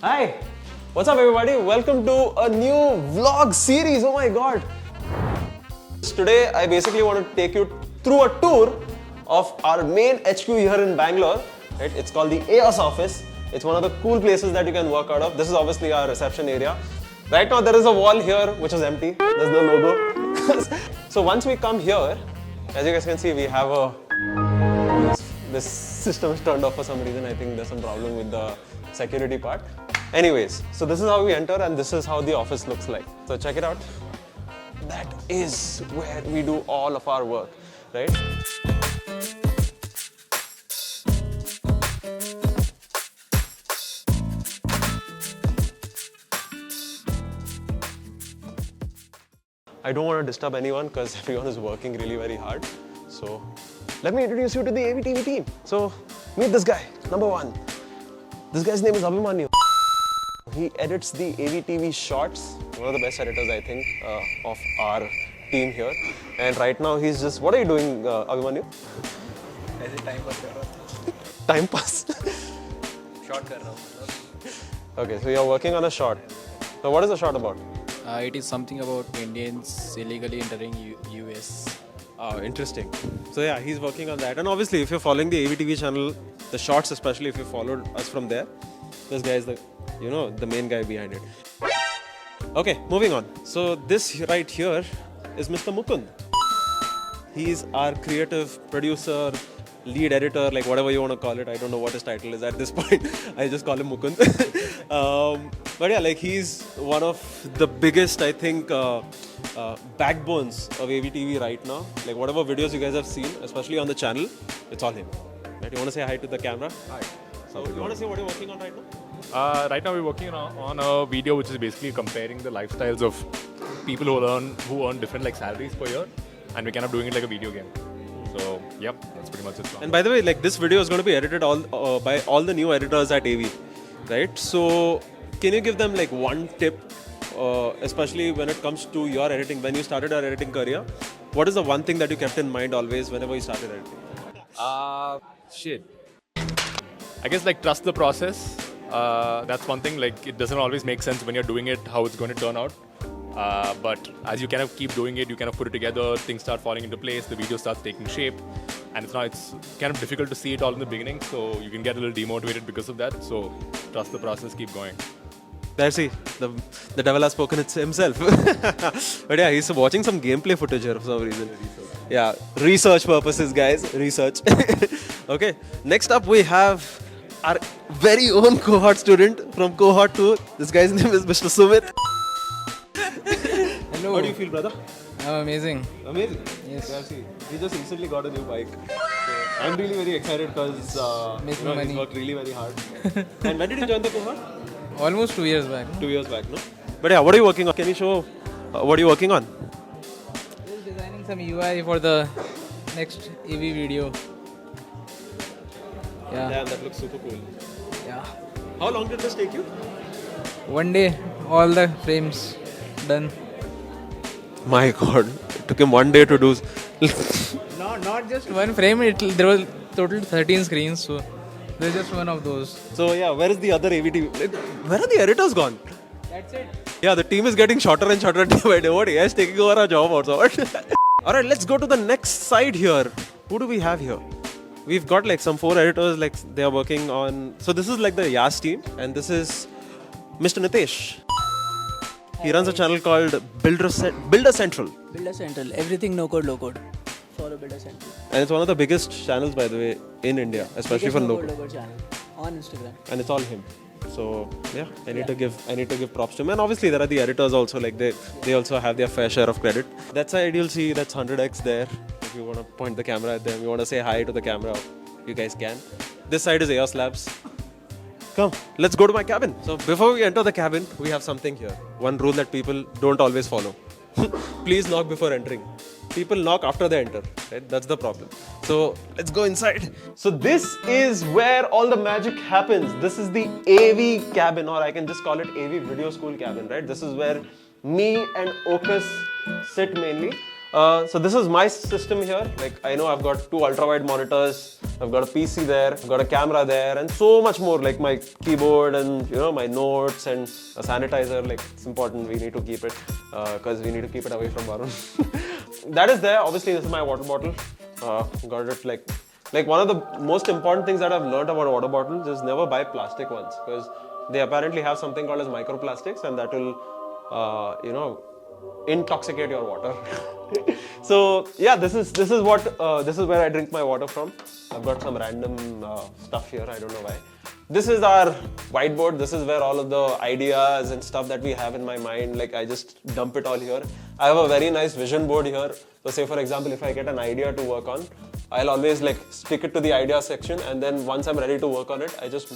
Hi, what's up everybody? Welcome to a new vlog series. Oh my god. Today I basically want to take you through a tour of our main HQ here in Bangalore. Right? It's called the AOS office. It's one of the cool places that you can work out of. This is obviously our reception area. Right now there is a wall here which is empty. There's no logo. So once we come here, as you guys can see, we have this system is turned off for some reason. I think there's some problem with the security part. Anyways, so this is how we enter and this is how the office looks like. So check it out. That is where we do all of our work, right? I don't want to disturb anyone because everyone is working really very hard. So let me introduce you to the Aevy TV team. So meet this guy, number one. This guy's name is Abhimanyu. He edits the Aevy TV shorts, one of the best editors I think of our team here. And right now he's just, what are you doing Abhimanyu? Time pass. Time pass? Short kar raha hu. Okay, so you're working on a short. So what is the short about? It is something about Indians illegally entering US. Oh, interesting. So yeah, he's working on that. And obviously, if you're following the Aevy TV channel, the shorts especially, if you followed us from there, this guy is the main guy behind it. Okay, moving on. So this right here is Mr. Mukund. He's our creative producer, lead editor, like whatever you want to call it. I don't know what his title is at this point. I just call him Mukund. But yeah, like he's one of the biggest, I think, backbones of Aevy TV right now. Like whatever videos you guys have seen, especially on the channel, it's all him. Right? You want to say hi to the camera? Hi. So you want to say what you're working on right now? Right now we're working on a video which is basically comparing the lifestyles of people who earn different like salaries per year, and we're kind of doing it like a video game. So yep, that's pretty much it. And by the way, like this video is going to be edited by all the new editors at Aevy, right? So can you give them like one tip, especially when it comes to your editing? When you started your editing career, what is the one thing that you kept in mind always whenever you started editing? Shit. I guess like trust the process. That's one thing. Like it doesn't always make sense when you're doing it how it's going to turn out. But as you kind of keep doing it, you kind of put it together, things start falling into place, the video starts taking shape, and it's kind of difficult to see it all in the beginning, so you can get a little demotivated because of that. So trust the process, keep going. There, see, the devil has spoken it himself. But yeah, he's watching some gameplay footage here for some reason. Yeah, research purposes, guys. Research. Okay, next up we have our very own cohort student from Cohort 2. This guy's name is Mr. Sumit. Hello. How do you feel, brother? I'm amazing. Amazing. Yes. Yeah, see, he just recently got a new bike. So I'm really very excited because Making he's money. worked really very hard. And when did you join the cohort? Almost 2 years back. 2 years back, no? But yeah, what are you working on? Can you show what are you working on? Just designing some UI for the next Aevy video. Yeah. Damn, that looks super cool. Yeah. How long did this take you? One day, all the frames done. My god, it took him 1 day to do. No, not just one frame. There was total 13 screens, so there's just one of those. So yeah, where is the other Aevy team? Where are the editors gone? That's it. Yeah, the team is getting shorter and shorter day by day. What? AI is taking over our job also. Alright, let's go to the next side here. Who do we have here? We've got like some 4 editors, like they are working on. So this is like the Yas team, and this is Mr. Nitesh. He runs a channel called Builder Central. Builder Central, everything no code, low code. Follow Builder Central. And it's one of the biggest channels, by the way, in India, especially Biggest for no no code, code. low code channel on Instagram. And it's all him. So yeah, I need to give props to him. And obviously there are the editors also, like they also have their fair share of credit. That side you'll see that's 100x there. If you want to point the camera at them, you want to say hi to the camera, you guys can. This side is AOS Labs. Come, let's go to my cabin. So before we enter the cabin, we have something here. One rule that people don't always follow. Please knock before entering. People knock after they enter, right? That's the problem. So let's go inside. So this is where all the magic happens. This is the Aevy cabin, or I can just call it Aevy Video School cabin, right? This is where me and Okus sit mainly. So this is my system here. Like I know I've got 2 ultra-wide monitors, I've got a PC there, I've got a camera there, and so much more, like my keyboard and my notes and a sanitizer. Like it's important, we need to keep it because we need to keep it away from Varun. That is there. Obviously, this is my water bottle. Got it like one of the most important things that I've learned about water bottles is never buy plastic ones, because they apparently have something called as microplastics, and that will intoxicate your water. So yeah, this is where I drink my water from. I've got some random stuff here, I don't know why. This is our whiteboard. This is where all of the ideas and stuff that we have in my mind, like I just dump it all here. I have a very nice vision board here. So say for example, if I get an idea to work on, I'll always like stick it to the idea section, and then once I'm ready to work on it, I just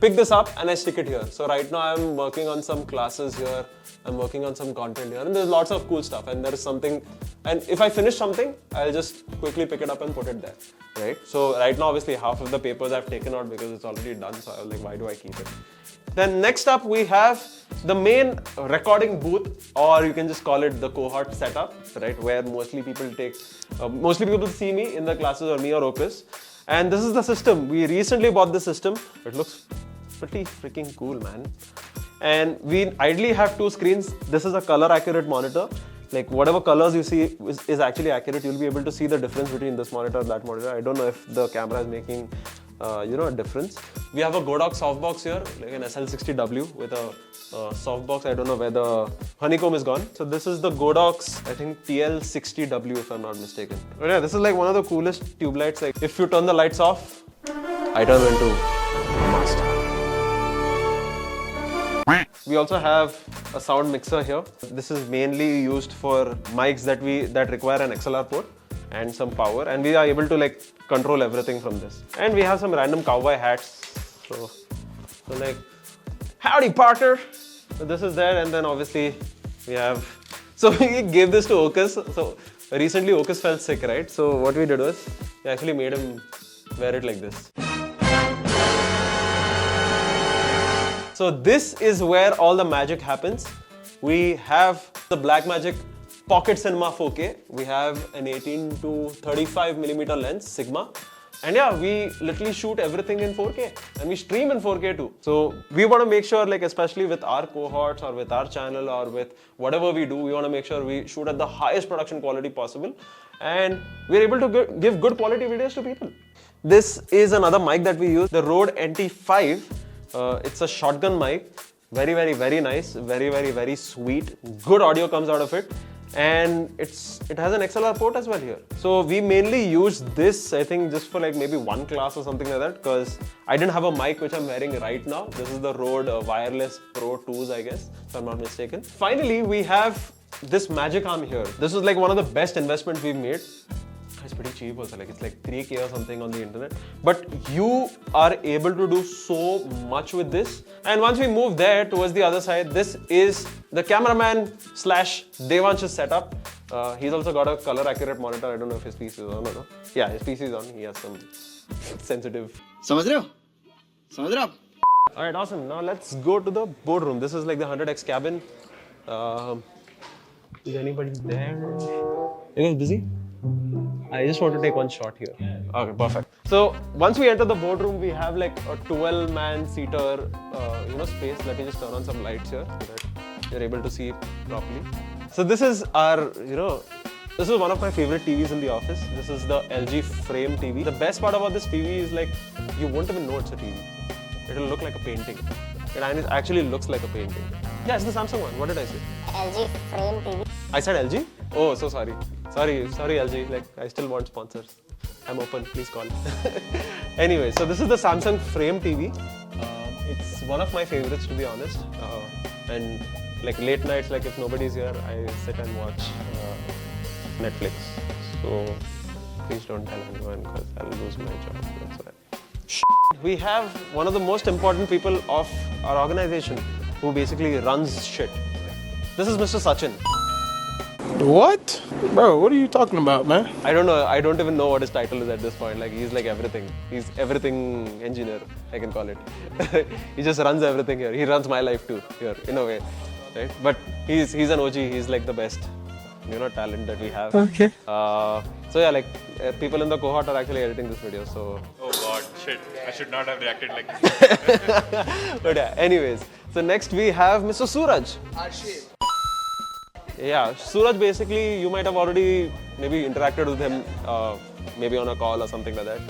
pick this up and I stick it here. So right now I'm working on some classes here, I'm working on some content here, and there's lots of cool stuff, and there is something, and if I finish something, I'll just quickly pick it up and put it there, right? So right now obviously half of the papers I've taken out because it's already done, so I was like, why do I keep it? Then next up we have the main recording booth, or you can just call it the Cohort setup, right? Where mostly people see me in the classes, or me or Opus. And this is the system. We recently bought this system. It looks pretty freaking cool, man. And we ideally have 2 screens. This is a color accurate monitor. Like whatever colors you see is actually accurate. You'll be able to see the difference between this monitor and that monitor. I don't know if the camera is making a difference. We have a Godox softbox here, like an SL60W with a softbox. I don't know where the honeycomb is gone. So this is the Godox, I think TL60W if I'm not mistaken. But yeah, this is like one of the coolest tube lights. Like if you turn the lights off, I turn into a master. We also have a sound mixer here. This is mainly used for mics that require an XLR port and some power, and we are able to like control everything from this. And we have some random cowboy hats. So like, howdy partner. So this is there, and then obviously we have. So we gave this to Okus. So recently Okus felt sick, right? So what we did was we actually made him wear it like this. So this is where all the magic happens. We have the Blackmagic Pocket Cinema 4K. We have an 18 to 35 millimeter lens, Sigma. And yeah, we literally shoot everything in 4K, and we stream in 4K too. So we want to make sure, like especially with our cohorts or with our channel or with whatever we do, we want to make sure we shoot at the highest production quality possible, and we're able to give good quality videos to people. This is another mic that we use, the Rode NT5. It's a shotgun mic, very nice, very sweet. Good audio comes out of it, and it has an XLR port as well here. So we mainly use this, I think, just for like maybe one class or something like that, because I didn't have a mic which I'm wearing right now. This is the Rode Wireless Pro 2s, I guess, if I'm not mistaken. Finally, we have this magic arm here. This is like one of the best investments we've made. It's pretty cheap also, like it's like 3K or something on the internet. But you are able to do so much with this. And once we move there towards the other side, this is the cameraman / Devansh's setup. He's also got a color accurate monitor. I don't know if his PC is on or not. Yeah, his PC is on. He has some sensitive. समझ रहे हो? Alright, awesome. Now let's go to the boardroom. This is like the 100x cabin. Is anybody there? You guys busy? I just want to take one shot here. Okay, perfect. So once we enter the boardroom, we have like a 12-man seater, space. Let me just turn on some lights here so that you're able to see properly. So this is our, this is one of my favorite TVs in the office. This is the LG frame TV. The best part about this TV is like, you won't even know it's a TV. It'll look like a painting. It actually looks like a painting. Yeah, it's the Samsung one. What did I say? LG frame TV. I said LG? Oh, so sorry. Sorry LG. Like, I still want sponsors. I'm open. Please call. Anyway, so this is the Samsung frame TV. It's one of my favorites, to be honest. And like late nights, like if nobody's here, I sit and watch Netflix. So please don't tell anyone because I'll lose my job. That's why. We have one of the most important people of our organization who basically runs shit. This is Mr. Sachin. What? Bro, what are you talking about, man? I don't know. I don't even know what his title is at this point. Like, he's like everything. He's everything engineer, I can call it. He just runs everything here. He runs my life too here, in a way. Right? But he's an OG. He's like the best. talent that we have. Okay. So yeah, like people in the cohort are actually editing this video. So, Oh god, shit. I should not have reacted like this. but yeah, anyways. So next we have Mr. Suraj. Yeah, Suraj basically, you might have already maybe interacted with him, maybe on a call or something like that.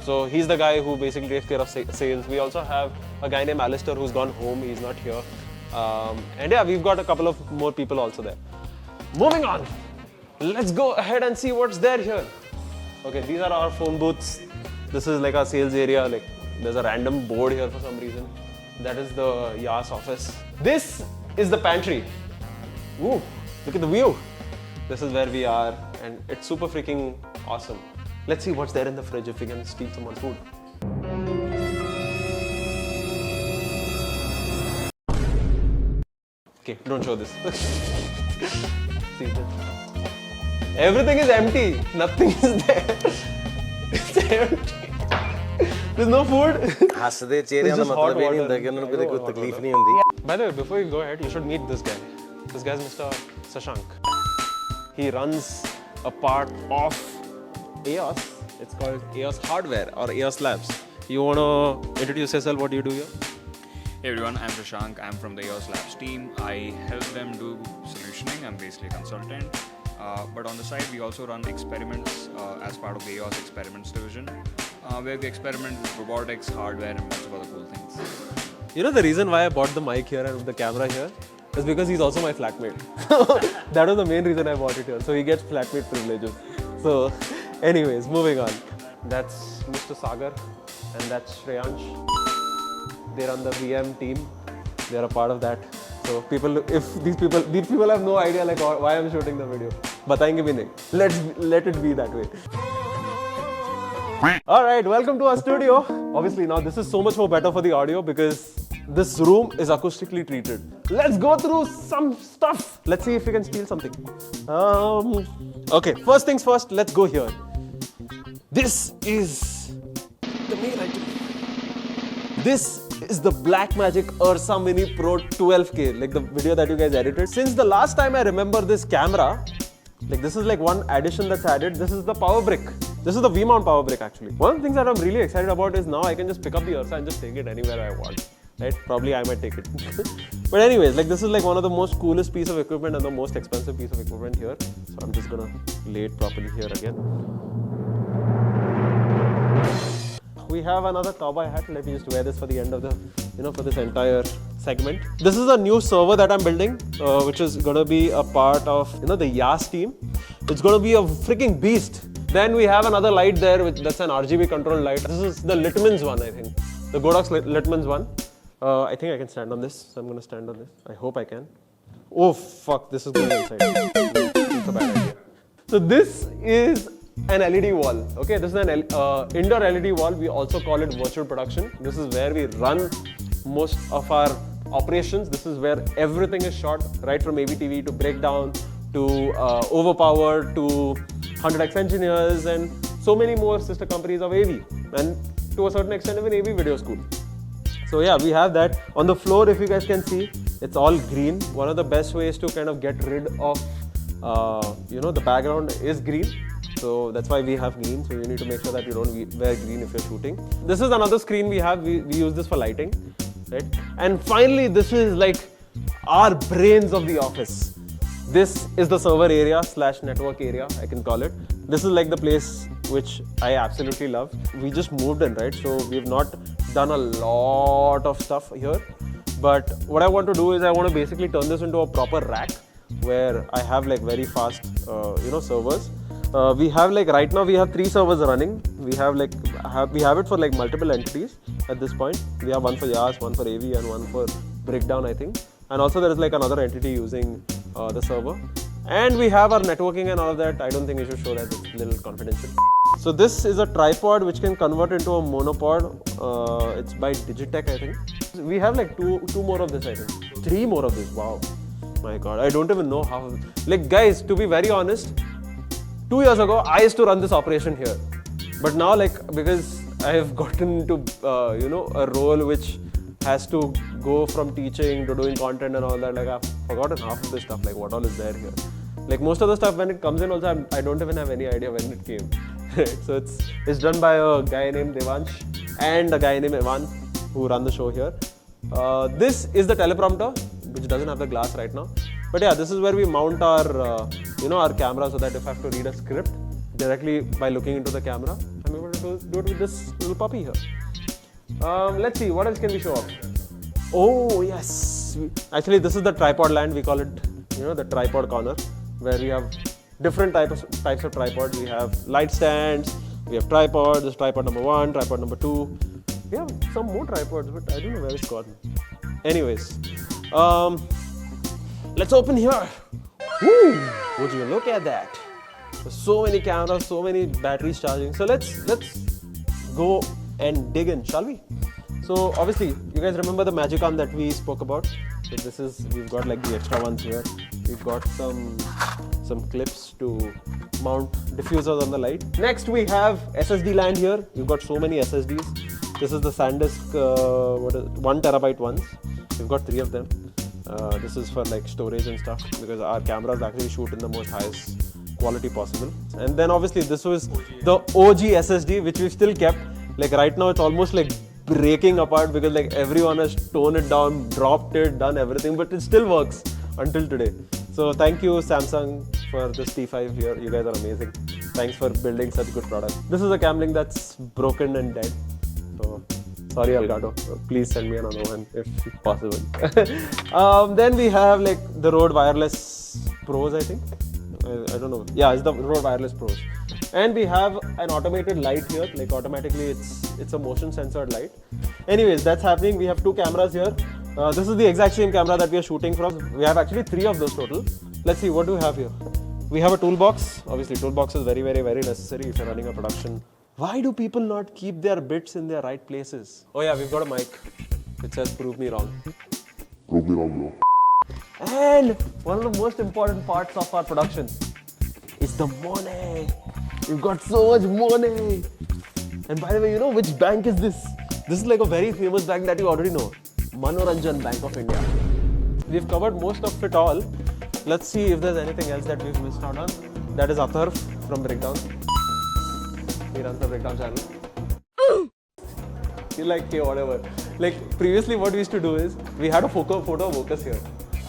So he's the guy who basically takes care of sales. We also have a guy named Alistair who's gone home. He's not here. And yeah, we've got a couple of more people also there. Moving on. Let's go ahead and see what's there here. Okay, these are our phone booths. This is like our sales area. Like there's a random board here for some reason. That is the Yas office. This is the pantry. Ooh, look at the view. This is where we are and it's super freaking awesome. Let's see what's there in the fridge if we can steal someone's food. Okay, don't show this. See this. Everything is empty. Nothing is there. It's empty. There's no food. ਹੱਸਦੇ ਚਿਹਰਿਆਂ ਦਾ ਮਤਲਬ ਇਹ ਨਹੀਂ ਹੁੰਦਾ ਕਿ ਉਹਨਾਂ ਨੂੰ ਕਦੇ ਕੋਈ ਤਕਲੀਫ ਨਹੀਂ ਹੁੰਦੀ. By the way, before you go ahead, you should meet this guy. This guy is Mr. Sashank. He runs a part of EOS. It's called EOS Hardware or EOS Labs. You want to introduce yourself? What do you do here? Hey everyone, I'm Sashank. I'm from the EOS Labs team. I help them do solutioning. I'm basically a consultant. But on the side, we also run experiments as part of the EOS Experiments division, where we experiment with robotics, hardware, and bunch of other cool things. You know the reason why I bought the mic here and the camera here is because he's also my flatmate. That was the main reason I bought it here. So he gets flatmate privileges. So anyways, moving on. That's Mr. Sagar and that's Shreyansh. They run the VM team. They are a part of that. So people, if these people have no idea like why I'm shooting the video. Batayenge bhi nahi. Let it be that way. Alright, welcome to our studio. Obviously now this is so much more better for the audio because this room is acoustically treated. Let's go through some stuff. Let's see if we can steal something. Okay, first things first, let's go here. This is the main item. This is the Blackmagic Ursa Mini Pro 12K, like the video that you guys edited. Since the last time I remember this camera, like this is like one addition that's added. This is the power brick. This is the V-mount power brick actually. One of the things that I'm really excited about is now I can just pick up the Ursa and just take it anywhere I want. Right? Probably I might take it. But anyways, like this is like one of the most coolest piece of equipment and the most expensive piece of equipment here. So I'm just gonna lay it properly here again. We have another cowboy hat. Let me just wear this for the end of the, for this entire segment. This is a new server that I'm building, which is gonna be a part of, the Yas team. It's gonna be a freaking beast. Then we have another light there, that's an RGB controlled light. This is the Litman's one, I think. The Godox Litman's one. I think I can stand on this, so I'm gonna stand on this. I hope I can. Oh fuck, this is going inside. It's a bad idea. So this is an LED wall. Okay, this is an indoor LED wall. We also call it virtual production. This is where we run most of our operations. This is where everything is shot, right from Aevy TV to Breakdown to Overpower to 100x Engineers and so many more sister companies of Aevy, and to a certain extent even Aevy Video School. So yeah, we have that. On the floor, if you guys can see, it's all green. One of the best ways to kind of get rid of, the background is green. So that's why we have green. So you need to make sure that you don't wear green if you're shooting. This is another screen we have. We use this for lighting, right? And finally, this is like our brains of the office. This is the server area / network area, I can call it. This is like the place which I absolutely love. We just moved in, right? So we've not done a lot of stuff here. But what I want to do is I want to basically turn this into a proper rack where I have like very fast, servers. We have like right now we have 3 servers running. We have it for like multiple entities at this point. We have one for Yas, one for Aevy, and one for Breakdown, I think. And also there is like another entity using the server. And we have our networking and all of that. I don't think we should show that, it's a little confidential. So this is a tripod which can convert into a monopod. It's by Digitech, I think. We have like two more of this, I think. 3 more of this, wow. My God, I don't even know how. Like guys, to be very honest, 2 years ago, I used to run this operation here. But now, because I have gotten into, a role which has to go from teaching to doing content and all that, I've forgotten half of this stuff, what all is there here. Like most of the stuff when it comes in also, I don't even have any idea when it came. So it's done by a guy named Devansh and a guy named Evan who run the show here. This is the teleprompter, which doesn't have the glass right now. But yeah, this is where we mount our, our camera, so that if I have to read a script directly by looking into the camera, I'm able to do it with this little puppy here. Let's see, what else can we show off? Oh yes, actually this is the tripod land. We call it, the tripod corner, where we have different types of tripods. We have light stands, we have tripods. This is tripod number 1, tripod number 2. We have some more tripods, but I don't know where it's gone. Anyways, let's open here. Woo! Would you look at that? There's so many cameras, so many batteries charging. So let's go and dig in, shall we? So obviously, you guys remember the magic arm that we spoke about? So we've got like the extra ones here. We've got some clips to mount diffusers on the light. Next we have SSD land here. We've got so many SSDs. This is the SanDisk 1 terabyte ones. We've got 3 of them. This is for like storage and stuff, because our cameras actually shoot in the most highest quality possible. And then obviously this was the OG SSD, which we've still kept. Like right now it's almost like breaking apart, because like everyone has toned it down, dropped it, done everything, but it still works until today. So thank you Samsung for this T5 here. You guys are amazing. Thanks for building such good product. This is a Camlink that's broken and dead. So sorry Elgato, please send me another one if possible. Then we have like the Rode Wireless Pros, I think. I don't know. Yeah, it's the Rode Wireless Pros. And we have an automated light here, like automatically it's a motion censored light. Anyways, that's happening. We have 2 cameras here. This is the exact same camera that we are shooting from. We have actually 3 of those total. Let's see, what do we have here? We have a toolbox. Obviously, toolbox is very, very, very necessary if you're running a production. Why do people not keep their bits in their right places? Oh yeah, we've got a mic. It says prove me wrong. Prove me wrong, bro. And one of the most important parts of our production is the money. We've got so much money. And by the way, you know which bank is this? This is like a very famous bank that you already know. Manoranjan Bank of India. We've covered most of it all. Let's see if there's anything else that we've missed out on. That is Atharv from Breakdown. He runs the Breakdown channel. You're like, okay, whatever. Like previously what we used to do is, we had a photo of Focus here.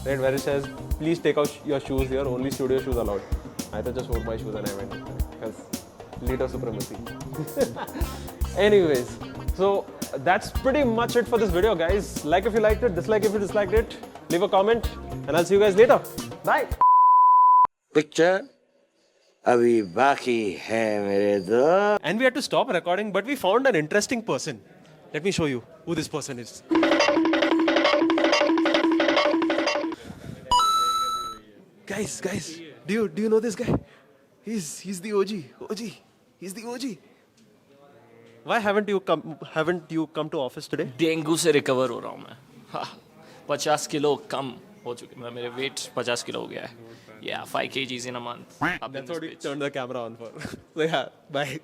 Right, where it says, please take out your shoes here, only studio shoes allowed. I just wore my shoes and I went, because leader supremacy. Anyways, so that's pretty much it for this video, guys. Like if you liked it, dislike if you disliked it, leave a comment, and I'll see you guys later. Bye. Picture abhi baki hai mere do. And we had to stop recording, but we found an interesting person. Let me show you who this person is. Guys, do you know this guy? He's the OG. He's the OG. Why haven't you come to office today? Dengue से recover हो रहा हूँ मैं. 50 kilo कम हो चुके हैं. मेरे weight 50 kilo हो गया है. Yeah, 5 kgs in a month. That's what you turned the camera on for. So yeah, bye.